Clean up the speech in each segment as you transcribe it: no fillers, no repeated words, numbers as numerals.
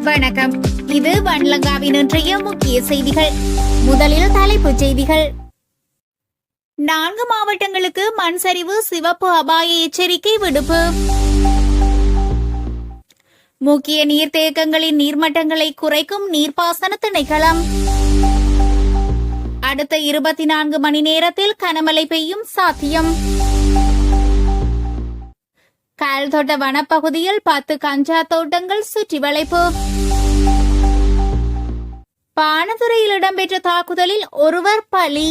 வணக்கம். இது வன்லங்காவின் இன்றைய முக்கிய செய்திகள். முதலில் தலைப்புச் செய்திகள். 4 மாவட்டங்களுக்கு மண் சரிவு சிவப்பு அபாய எச்சரிக்கை விடுப்பு. முக்கிய நீர்த்தேக்கங்களின் நீர்மட்டங்களை குறைக்கும் நீர்ப்பாசன திணைக்களம். அடுத்த 24 மணி நேரத்தில் கனமழை பெய்யும் சாத்தியம். கால்தோட்ட வனப்பகுதியில் 10 கஞ்சா தோட்டங்கள் சுற்றி வளைப்பு. பானதுறையில் இடம்பெற்ற தாக்குதலில் ஒருவர் பலி.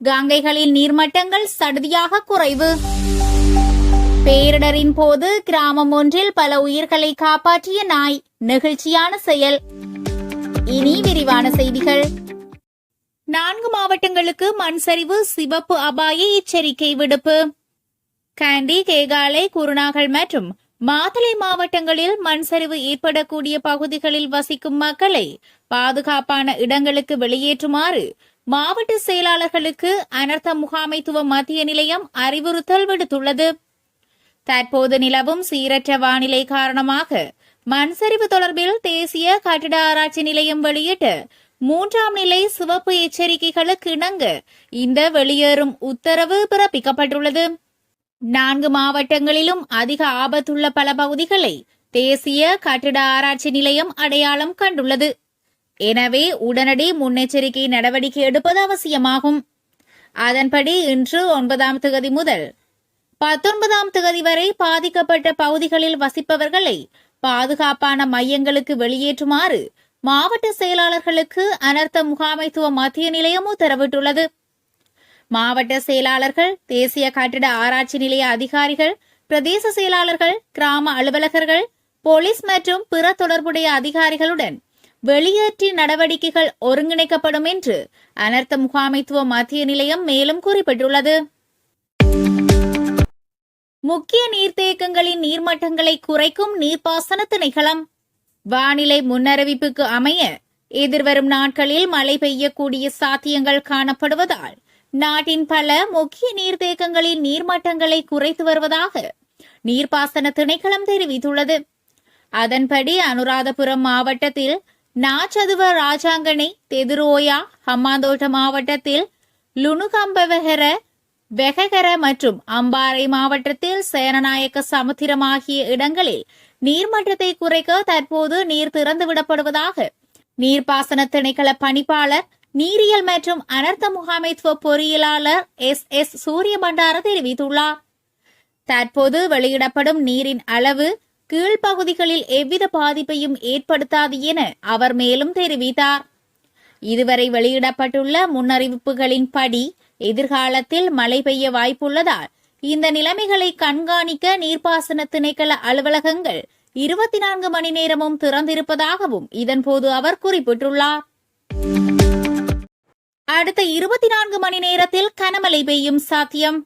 கங்கைகளின் நீர்மட்டங்கள் சடுதியாக குறைவு. பேரிடரின் போது கிராமம் ஒன்றில் பல உயிர்களை காப்பாற்றிய நாய். நெகிழ்ச்சியான செயல். இனி விரிவான செய்திகள். 4 மாவட்டங்களுக்கு மண் சரிவு சிவப்பு அபாய எச்சரிக்கை விடுப்பு. காண்டி, கேகாலை, குருநாகல் மற்றும் மாத்தளை மாவட்டங்களில் மண் சரிவு ஏற்படக்கூடிய பகுதிகளில் வசிக்கும் மக்களை பாதுகாப்பான இடங்களுக்கு வெளியேற்றுமாறு மாவட்ட செயலாளர்களுக்கு அனர்த்த முகாமைத்துவ மத்திய நிலையம் அறிவுறுத்தல் விடுத்துள்ளது. தற்போது நிலவும் சீரற்ற வானிலை காரணமாக மண் சரிவு தொடர்பில் தேசிய கட்டிட ஆராய்ச்சி நிலையம் வெளியிட்ட 3ஆம் நிலை சிவப்பு எச்சரிக்கைகளுக்கு இணங்க இந்த வெளியேறும் உத்தரவு பிறப்பிக்கப்பட்டுள்ளது. 4 மாவட்டங்களிலும் அதிக ஆபத்துள்ள பல பகுதிகளை தேசிய கட்டிட ஆராய்ச்சி நிலையம் அடையாளம் கண்டுள்ளது. எனவே உடனடி முன்னெச்சரிக்கை நடவடிக்கை எடுப்பது அவசியமாகும். அதன்படி இன்று 9ஆம் தேதி முதல் 19ஆம் தேதி வரை பாதிக்கப்பட்ட பகுதிகளில் வசிப்பவர்களை பாதுகாப்பான மையங்களுக்கு வெளியேற்றுமாறு மாவட்ட செயலாளர்களுக்கு அனர்த்த முகாமைத்துவ மத்திய நிலையம் உத்தரவிட்டுள்ளது. மாவட்ட செயலாளர்கள், தேசிய கட்டிட ஆராய்ச்சி நிலைய அதிகாரிகள், பிரதேச செயலாளர்கள், கிராம அலுவலகர்கள், போலீஸ் மற்றும் பிற தொடர்புடைய அதிகாரிகளுடன் வெளியேற்றி நடவடிக்கைகள் ஒருங்கிணைக்கப்படும் என்று அனர்த்த முகாமைத்துவ மத்திய நிலையம் மேலும் குறிப்பிட்டுள்ளது. முக்கிய நீர்த்தேக்கங்களின் நீர்மட்டங்களை குறைக்கும் நீர்ப்பாசன திணைக்களம். வானிலை முன்னறிவிப்புக்கு அமைய எதிர்வரும் நாட்களில் மழை பெய்யக்கூடிய சாத்தியங்கள் காணப்படுவதால் நாட்டின் பல முக்கிய நீர்த்தேக்கங்களின் நீர்மட்டங்களை குறைத்து வருவதாக நீர்ப்பாசன திணைக்களம் தெரிவித்துள்ளது. அதன்படி அனுராதபுரம் மாவட்டத்தில் நாச்சதுவ, ராஜாங்கனை, தெதுரோயா, ஹம்மாந்தோட்ட மாவட்டத்தில் லுணுகம்பவெஹர, வெககர மற்றும் அம்பாறை மாவட்டத்தில் சேனநாயக்க சமுத்திரம் ஆகிய இடங்களில் நீர்மட்டத்தை குறைக்க தற்போது நீர் திறந்துவிடப்படுவதாக நீர்ப்பாசன திணைக்கள பணிப்பாளர், நீரியல் மற்றும் அனர்த்த முகாமைத்துவ பொறியியலாளர் SS சூரியபண்டார தெரிவித்துள்ளார். தற்போது வெளியிடப்படும் நீரின் அளவு கீழ்ப்பகுதிகளில் எவ்வித பாதிப்பையும் ஏற்படுத்தாது என அவர் மேலும் தெரிவித்தார். இதுவரை வெளியிடப்பட்டுள்ள முன்னறிவிப்புகளின்படி எதிர்காலத்தில் மழை பெய்ய வாய்ப்புள்ளதால் இந்த நிலைமைகளை கண்காணிக்க நீர்ப்பாசன திணைக்கள அலுவலகங்கள் 24 மணி நேரமும் திறந்திருப்பதாகவும் இதன்போது அவர் குறிப்பிட்டுள்ளார். அடுத்த 24 மணி நேரத்தில் கனமழை பெய்யும் சாத்தியம்.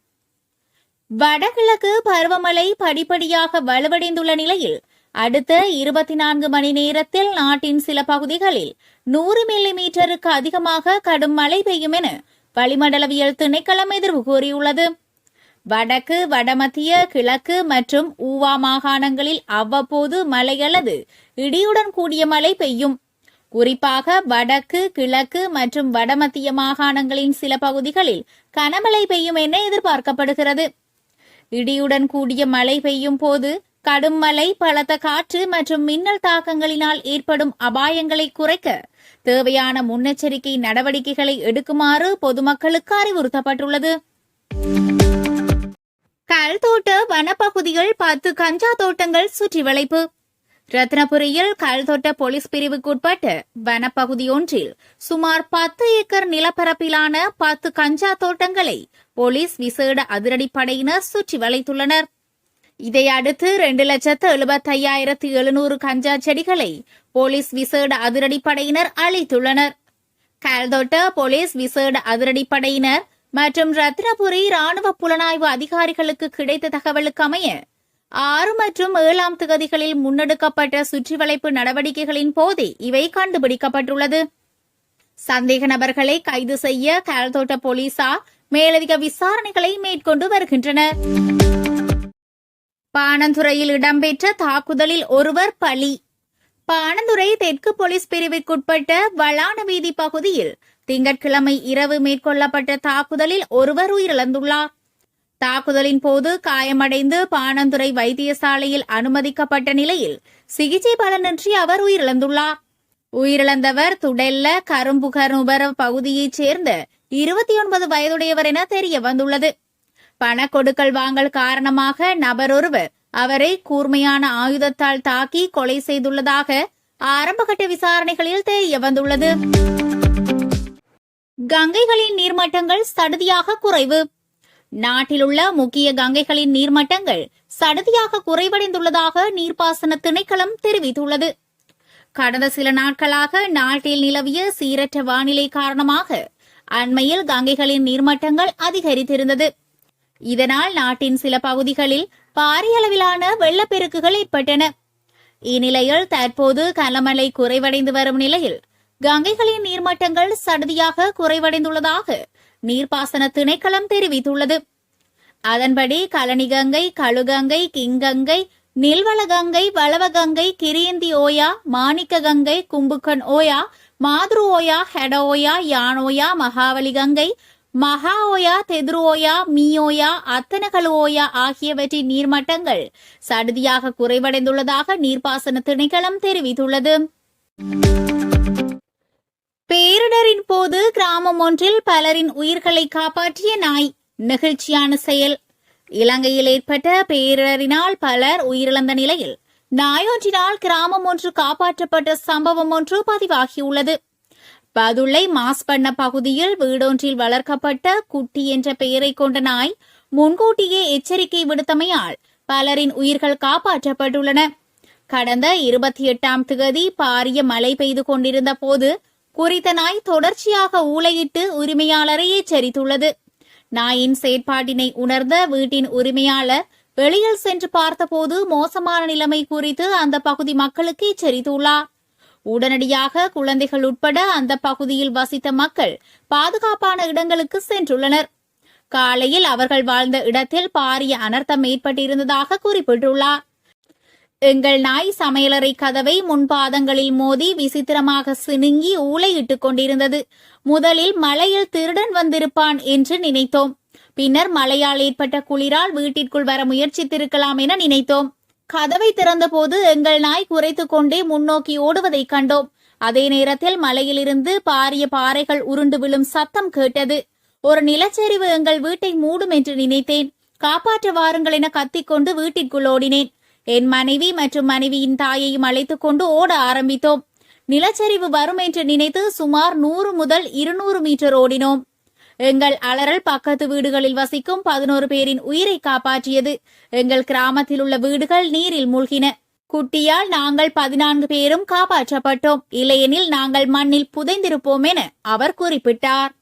வடகிழக்கு பருவமழை படிப்படியாக வலுவடைந்துள்ள நிலையில் அடுத்த 24 மணி நேரத்தில் நாட்டின் சில பகுதிகளில் 100 மில்லிமீட்டருக்கு அதிகமாக கடும் மழை பெய்யும் என வளிமண்டலவியல் திணைக்களம் எதிர்வு கூறியுள்ளது. வடக்கு, வடமத்திய, கிழக்கு மற்றும் ஊவா மாகாணங்களில் அவ்வப்போது மழை அல்லது இடியுடன் கூடிய மழை பெய்யும். குறிப்பாக வடக்கு, கிழக்கு மற்றும் வடமத்திய மாகாணங்களின் சில பகுதிகளில் கனமழை பெய்யும் என எதிர்பார்க்கப்படுகிறது. இடியுடன் கூடிய மழை பெய்யும் போது கடும் மழை, பலத்த காற்று மற்றும் மின்னல் தாக்கங்களினால் ஏற்படும் அபாயங்களை குறைக்க தேவையான முன்னெச்சரிக்கை நடவடிக்கைகளை எடுக்குமாறு பொதுமக்களுக்கு அறிவுறுத்தப்பட்டுள்ளது. கல்தோட்ட வனப்பகுதிகள் 10 கஞ்சா தோட்டங்கள் சுற்றி வளைப்பு. ரத்னபுரியில் கல்தோட்ட போலீஸ் பிரிவுக்குட்பட்ட வனப்பகுதி ஒன்றில் சுமார் 10 ஏக்கர் நிலப்பரப்பிலான 10 கஞ்சா தோட்டங்களை போலீஸ் விசேட அதிரடிப்படையினர் சுற்றி வளைத்துள்ளனர். இதையடுத்து 2,75,700 கஞ்சா செடிகளை போலீஸ் விசேட அதிரடிப்படையினர் அழித்துள்ளனர். கல்தோட்ட போலீஸ் விசேட அதிரடிப்படையினர் மற்றும் ரத்னபுரி ராணுவ புலனாய்வு அதிகாரிகளுக்கு கிடைத்த தகவலுக்கு அமைய 6 மற்றும் 7ஆம் தேதிகளில் முன்னெடுக்கப்பட்ட சுற்றிவளைப்பு நடவடிக்கைகளின் போதே இவை கண்டுபிடிக்கப்பட்டுள்ளது. சந்தேக நபர்களை கைது செய்ய கல்தோட்ட போலீசார் மேலதிக விசாரணைகளை மேற்கொண்டு வருகின்றனர். பாணந்துறையில் இடம்பெற்ற தாக்குதலில் ஒருவர் பலி. பாணந்துறை தெற்கு போலீஸ் பிரிவிற்குட்பட்ட வளான வீதி பகுதியில் திங்கட்கிழமை இரவு மேற்கொள்ளப்பட்ட தாக்குதலில் ஒருவர் உயிரிழந்துள்ளார். தாக்குதலின் போது காயமடைந்து பாணந்துறை வைத்தியசாலையில் அனுமதிக்கப்பட்ட நிலையில் சிகிச்சை பலனின்றி அவர் உயிரிழந்துள்ளார். உயிரிழந்தவர் துடெல்ல கரும்புகருபர பகுதியைச் சேர்ந்த 29 வயதுடையவர் என தெரிய வந்துள்ளது. பண கொடுக்கல் வாங்கல் காரணமாக நபரொருவர் அவரை கூர்மையான ஆயுதத்தால் தாக்கி கொலை செய்துள்ளதாக ஆரம்பகட்ட விசாரணைகளில் தெரிய வந்துள்ளது. கங்கைகளின் நீர்மட்டங்கள் சடுதியாக குறைவு. நாட்டிலுள்ள முக்கிய கங்கைகளின் நீர்மட்டங்கள் சடுதியாக குறைவடைந்துள்ளதாக நீர்ப்பாசன திணைக்களம் தெரிவித்துள்ளது. கடந்த சில நாட்களாக நாட்டில் நிலவிய சீரற்ற வானிலை காரணமாக அண்மையில் கங்கைகளின் நீர்மட்டங்கள் அதிகரித்திருந்தது. இதனால் நாட்டின் சில பகுதிகளில் பாரிய அளவிலான வெள்ளப்பெருக்குகள் ஏற்பட்டன. இந்நிலையில் தற்போது கனமழை குறைவடைந்து வரும் நிலையில் கங்கைகளின் நீர்மட்டங்கள் சடுதியாக குறைவடைந்துள்ளதாக நீர்ப்பாசன திணைக்களம் தெரிவித்துள்ளது. அதன்படி கழனி கங்கை, கழுகங்கை, கிங்கங்கை, நில்வளகங்கை, வளவகங்கை, கிரியந்தி ஓயா, மாணிக்க கங்கை, கும்புக்கன் ஓயா, மாதுரு ஓயா, ஹெட ஓயா, யானோயா, மகாவலி கங்கை, மகா ஓயா, தெதுரு ஓயா, மீயோயா, அத்தனகலு ஓயா ஆகியவற்றின் நீர்மட்டங்கள் சடுதியாக குறைவடைந்துள்ளதாக நீர்ப்பாசன திணைக்களம் தெரிவித்துள்ளது. பேரிடரின் போது கிராமம் ஒன்றில் பலரின் உயிர்களை காப்பாற்றிய நாய். நெகிழ்ச்சியான செயல். இலங்கையில் ஏற்பட்ட பேரிடரினால் பலர் உயிரிழந்த நிலையில் நாயொன்றினால் கிராமம் ஒன்று காப்பாற்றப்பட்ட சம்பவம் ஒன்று பதிவாகியுள்ளது. பதுளை மாஸ்பண்ண பகுதியில் வீடொன்றில் வளர்க்கப்பட்ட குட்டி என்ற பெயரை கொண்ட நாய் முன்கூட்டியே எச்சரிக்கை விடுத்தமையால் பலரின் உயிர்கள் காப்பாற்றப்பட்டுள்ளன. கடந்த 28ஆம் தேதி பாரிய மழை பெய்து கொண்டிருந்த போது குறித்த நாய் தொடர்ச்சியாக ஊளையிட்டு உரிமையாளரை எச்சரித்துள்ளது. நாயின் செயற்பாட்டினை உணர்ந்த வீட்டின் உரிமையாளர் வெளியில் சென்று பார்த்தபோது மோசமான நிலைமை குறித்து அந்த பகுதி மக்களுக்கு எச்சரித்துள்ளார். உடனடியாக குழந்தைகள் உட்பட அந்த பகுதியில் வசித்த மக்கள் பாதுகாப்பான இடங்களுக்கு சென்றுள்ளனர். காலையில் அவர்கள் வாழ்ந்த இடத்தில் பாரிய அனர்த்தம் ஏற்பட்டிருந்ததாக குறிப்பிட்டுள்ளார். எங்கள் நாய் சமையலறை கதவை முன்பாதங்களில் மோதி விசித்திரமாக சினுங்கி ஊளையிட்டுக் கொண்டிருந்தது. முதலில் மழையில் திருடன் வந்திருப்பான் என்று நினைத்தோம். பின்னர் மழையால் ஏற்பட்ட குளிரால் வீட்டிற்குள் வர முயற்சித்திருக்கலாம் என நினைத்தோம். கதவை திறந்தபோது எங்கள் நாய் குரைத்துக் கொண்டே முன்னோக்கி ஓடுவதை கண்டோம். அதே நேரத்தில் மலையிலிருந்து பாரிய பாறைகள் உருண்டு விழும் சத்தம் கேட்டது. ஒரு நிலச்சரிவு எங்கள் வீட்டை மூடும் என்று நினைத்தேன். காப்பாற்ற வாருங்கள் என கத்திக்கொண்டு வீட்டிற்குள் ஓடினேன். என் மனைவி மற்றும் மனைவியின் தாயையும் அழைத்துக் கொண்டு ஓட ஆரம்பித்தோம். நிலச்சரிவு வரும் என்று நினைத்து சுமார் 100 முதல் 200 மீட்டர் ஓடினோம். எங்கள் அலறல் பக்கத்து வீடுகளில் வசிக்கும் 11 பேரின் உயிரை காப்பாற்றியது. எங்கள் கிராமத்தில் உள்ள வீடுகள் நீரில் மூழ்கின. குட்டியால் நாங்கள் 14 பேரும் காப்பாற்றப்பட்டோம். இல்லையெனில் நாங்கள் மண்ணில் புதைந்திருப்போம் என அவர் குறிப்பிட்டார்.